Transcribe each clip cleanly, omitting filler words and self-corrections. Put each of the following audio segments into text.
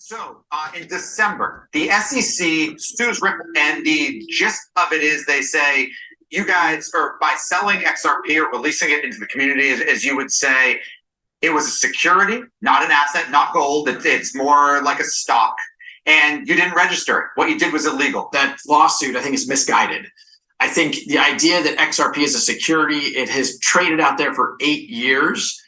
So in December, the SEC sues Ripple, and the gist of it is they say you guys, or by selling XRP or releasing it into the community, as you would say, it was a security, not an asset, not gold. It's more like a stock. And you didn't register it. What you did was illegal. That lawsuit, I think, is misguided. I think the idea that XRP is a security, it has traded out there for 8 years.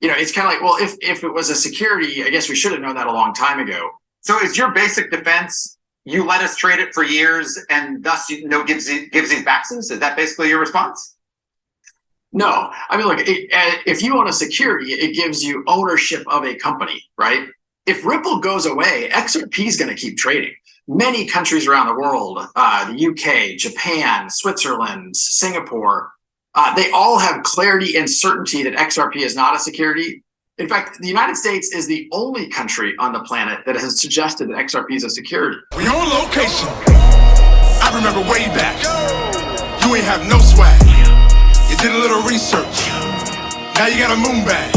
You know, it's kind of like, well, if it was a security, I guess we should have known that a long time ago. So is your basic defense, you let us trade it for years and thus no givesies backsies? Is that basically your response? No. I mean, look, if you own a security, it gives you ownership of a company, right? If Ripple goes away, XRP is going to keep trading. Many countries around the world, the UK, Japan, Switzerland, Singapore, they all have clarity and certainty that XRP is not a security. In fact, the United States is the only country on the planet that has suggested that XRP is a security. We on location. I remember way back. You ain't have no swag. You did a little research. Now you got a moon bag.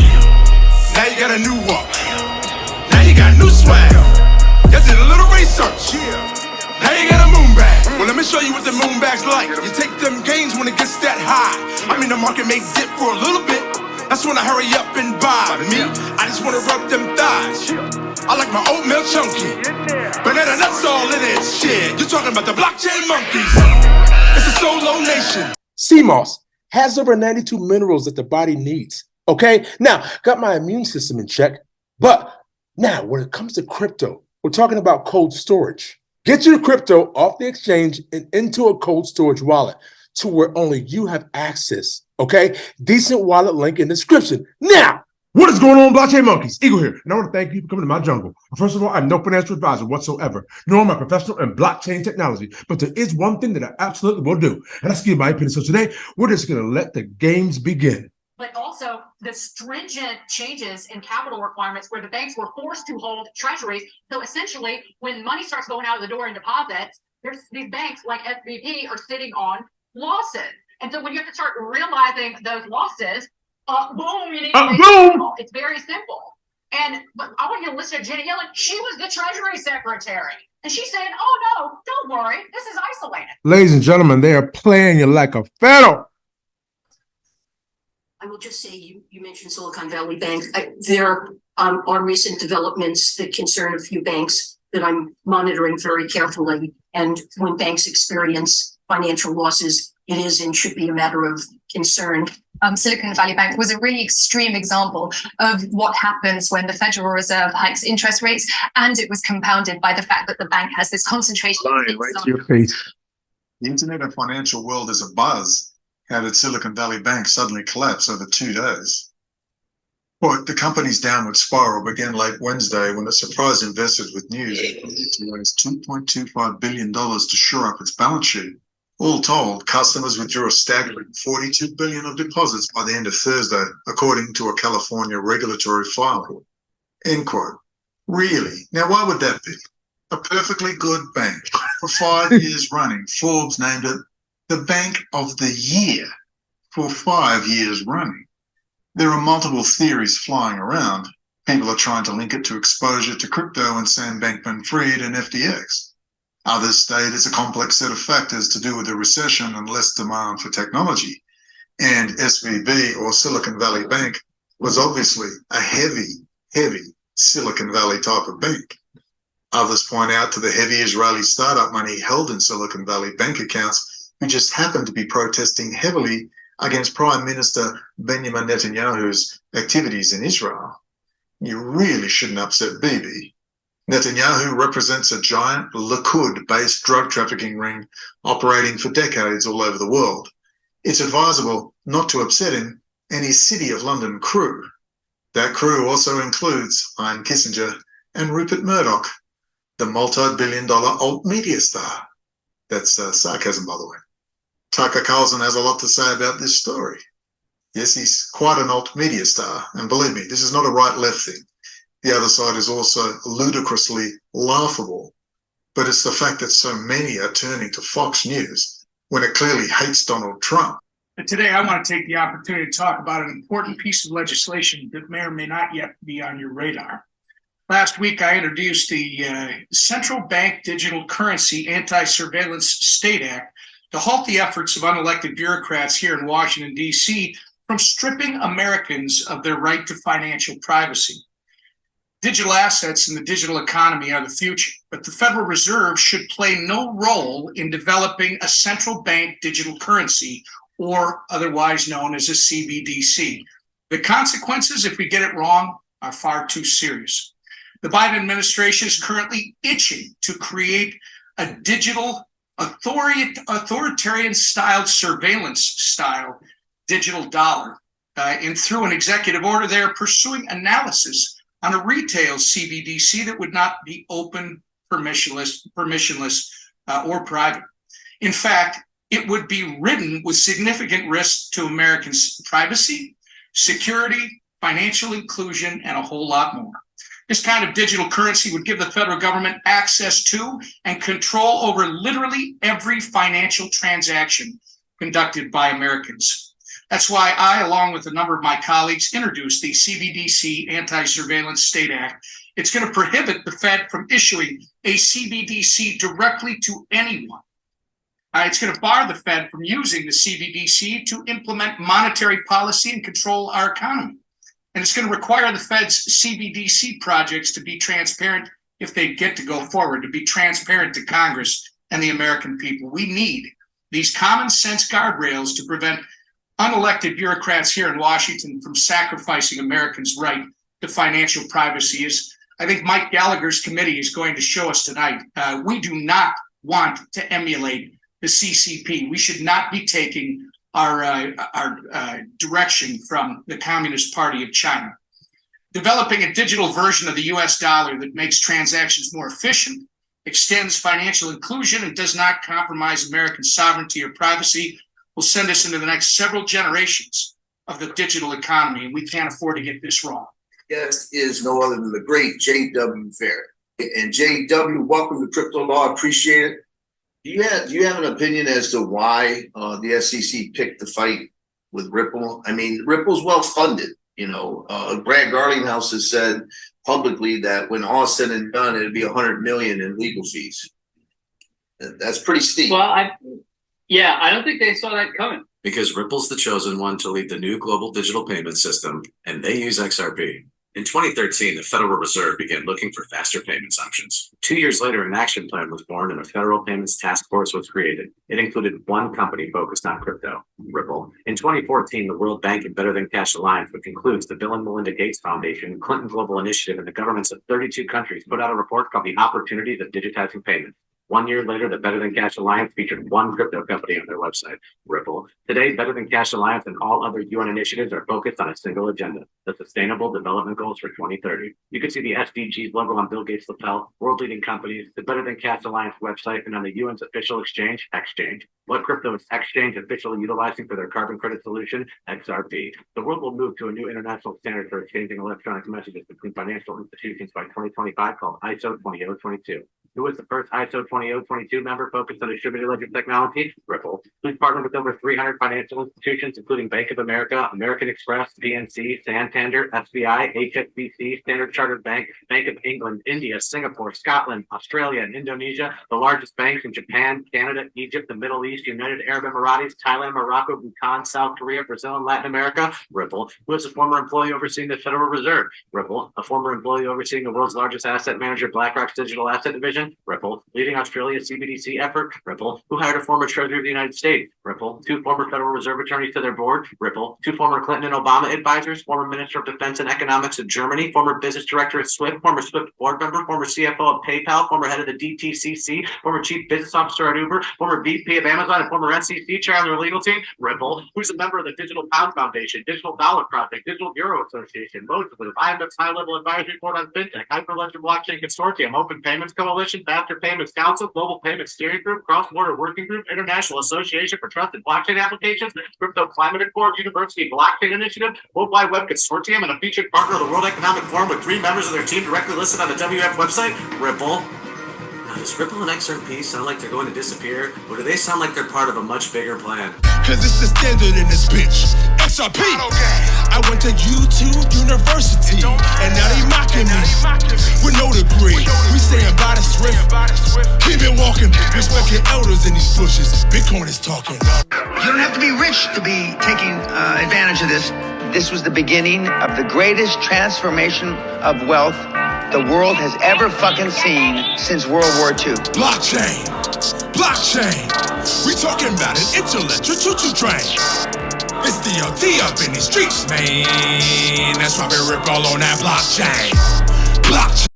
Now you got a new walk. Now you got new swag. You did a little research. Now you got a moon bag. Well, let me show you what the moon bag's like. You take them gains when it gets that high. I mean, the market may dip for a little bit. That's when I hurry up and buy. Me, I just want to rub them thighs. I like my oatmeal chunky. Banana nuts all in it. Shit, you're talking about the blockchain monkeys. It's a solo nation. CMOS has over 92 minerals that the body needs. Okay, now got my immune system in check. But now when it comes to crypto, we're talking about cold storage. Get your crypto off the exchange and into a cold storage wallet to where only you have access. Okay, DCENT wallet link in the description. Now, what is going on, blockchain monkeys? Eagle here, and I want to thank you for coming to my jungle. First of all, I'm no financial advisor whatsoever, nor am I professional in blockchain technology. But there is one thing that I absolutely will do, and that's give my opinion. So today, we're just going to let the games begin. But also the stringent changes in capital requirements where the banks were forced to hold treasuries. So essentially, when money starts going out of the door in deposits, there's these banks like SVB are sitting on losses. And so when you have to start realizing those losses, boom, you need to make boom. It's very simple. But I want you to listen to Jenny Yellen. She was the Treasury Secretary. And she's saying, oh, no, don't worry. This is isolated. Ladies and gentlemen, they are playing you like a fiddle. I will just say you mentioned Silicon Valley Bank. There are recent developments that concern a few banks that I'm monitoring very carefully. And when banks experience financial losses, it is and should be a matter of concern. Silicon Valley Bank was a really extreme example of what happens when the Federal Reserve hikes interest rates, and it was compounded by the fact that the bank has this concentration. Lying right to your face. The internet and financial world is abuzz. How did Silicon Valley Bank suddenly collapse over 2 days? Quote, the company's downward spiral began late Wednesday when it surprised investors with news it needed to raise $2.25 billion to shore up its balance sheet. All told, customers withdrew a staggering $42 billion of deposits by the end of Thursday, according to a California regulatory filing. End quote. Really? Now, why would that be? A perfectly good bank. For 5 years running, Forbes named it the Bank of the Year for 5 years running. There are multiple theories flying around. People are trying to link it to exposure to crypto and Sam Bankman-Fried and FTX. Others state it's a complex set of factors to do with the recession and less demand for technology. And SVB, or Silicon Valley Bank, was obviously a heavy Silicon Valley type of bank. Others point out to the heavy Israeli startup money held in Silicon Valley bank accounts who just happened to be protesting heavily against Prime Minister Benjamin Netanyahu's activities in Israel. You really shouldn't upset Bibi. Netanyahu represents a giant Likud-based drug trafficking ring operating for decades all over the world. It's advisable not to upset him and his City of London crew. That crew also includes Ian Kissinger and Rupert Murdoch, the multi-billion-dollar alt media star. That's sarcasm, by the way. Tucker Carlson has a lot to say about this story. Yes, he's quite an alt media star, and believe me, this is not a right-left thing. The other side is also ludicrously laughable, but it's the fact that so many are turning to Fox News when it clearly hates Donald Trump. But today, I want to take the opportunity to talk about an important piece of legislation that may or may not yet be on your radar. Last week, I introduced the Central Bank Digital Currency Anti-Surveillance State Act to halt the efforts of unelected bureaucrats here in Washington, D.C. from stripping Americans of their right to financial privacy. Digital assets in the digital economy are the future, but the Federal Reserve should play no role in developing a central bank digital currency, or otherwise known as a CBDC. The consequences, if we get it wrong, are far too serious. The Biden administration is currently itching to create a digital authoritarian-styled surveillance-style digital dollar. And through an executive order, they are pursuing analysis on a retail CBDC that would not be open, permissionless, or private. In fact, it would be ridden with significant risks to Americans' privacy, security, financial inclusion, and a whole lot more. This kind of digital currency would give the federal government access to and control over literally every financial transaction conducted by Americans. That's why I, along with a number of my colleagues, introduced the CBDC Anti-Surveillance State Act. It's going to prohibit the Fed from issuing a CBDC directly to anyone. It's going to bar the Fed from using the CBDC to implement monetary policy and control our economy. And it's going to require the Fed's CBDC projects to be transparent, if they get to go forward, to be transparent to Congress and the American people. We need these common sense guardrails to prevent unelected bureaucrats here in Washington from sacrificing Americans' right to financial privacy. As I think Mike Gallagher's committee is going to show us tonight, we do not want to emulate the CCP. We should not be taking our direction from the Communist Party of China. Developing a digital version of the US dollar that makes transactions more efficient, extends financial inclusion, and does not compromise American sovereignty or privacy will send us into the next several generations of the digital economy, and we can't afford to get this wrong. Guest is no other than the great J.W. Fair. And J.W., welcome to Crypto Law. Appreciate it. Do you have an opinion as to why the SEC picked the fight with Ripple? I mean, Ripple's well funded. Brad Garlinghouse has said publicly that when all said and done, it'd be $100 million in legal fees. That's pretty steep. Well, I don't think they saw that coming. Because Ripple's the chosen one to lead the new global digital payment system, and they use XRP. In 2013, the Federal Reserve began looking for faster payments options. 2 years later, an action plan was born and a federal payments task force was created. It included one company focused on crypto, Ripple. In 2014, the World Bank and Better Than Cash Alliance, which includes the Bill and Melinda Gates Foundation, Clinton Global Initiative, and the governments of 32 countries, put out a report called The Opportunities of Digitizing Payments. 1 year later, the Better Than Cash Alliance featured one crypto company on their website, Ripple. Today, Better Than Cash Alliance and all other UN initiatives are focused on a single agenda, the Sustainable Development Goals for 2030. You can see the SDGs logo on Bill Gates' lapel, world-leading companies, the Better Than Cash Alliance website, and on the UN's official exchange, Exchange. What crypto is Exchange officially utilizing for their carbon credit solution? XRP. The world will move to a new international standard for exchanging electronic messages between financial institutions by 2025 called ISO 20022. Who was the first ISO 20022 member focused on distributed ledger technology? Ripple. Who's partnered with over 300 financial institutions, including Bank of America, American Express, PNC, Santander, SBI, HSBC, Standard Chartered Bank, Bank of England, India, Singapore, Scotland, Australia, and Indonesia, the largest banks in Japan, Canada, Egypt, the Middle East, United Arab Emirates, Thailand, Morocco, Bhutan, South Korea, Brazil, and Latin America? Ripple. Who is a former employee overseeing the Federal Reserve? Ripple. A former employee overseeing the world's largest asset manager, BlackRock's digital asset division? Ripple. Leading Australia's CBDC effort? Ripple. Who hired a former Treasury of the United States? Ripple. 2 former Federal Reserve attorneys to their board? Ripple. 2 former Clinton and Obama advisors? Former Minister of Defense and Economics of Germany? Former business director at Swift? Former Swift board member? Former CFO of PayPal? Former head of the DTCC? Former chief business officer at Uber? Former VP of Amazon and former NCC chair on their legal team? Ripple. Who's a member of the Digital Pound Foundation, Digital Dollar Project, Digital Bureau Association, Mozilla, IMF's High-Level Advisory Board on FinTech, Hyperledger Blockchain Consortium, Open Payments Coalition, Faster Payments Council, Global Payments Steering Group, Cross-Border Working Group, International Association for Trusted Blockchain Applications, Crypto Climate Accord, University Blockchain Initiative, World Wide Web Consortium, and a featured partner of the World Economic Forum with 3 members of their team directly listed on the WF website? Ripple. Now, does Ripple and XRP sound like they're going to disappear, or do they sound like they're part of a much bigger plan? Cause it's the standard in this bitch. XRP. I went to YouTube University, and now they mocking me with no degree. We saying buy the Swift, keep it walking. Respect your elders in these bushes. Bitcoin is talking. You don't have to be rich to be taking advantage of this. This was the beginning of the greatest transformation of wealth the world has ever fucking seen since World War II. Blockchain, blockchain. We talking about an intellectual choo-choo train. It's DLT up in these streets, man. That's why we rip all on that blockchain. Blockchain.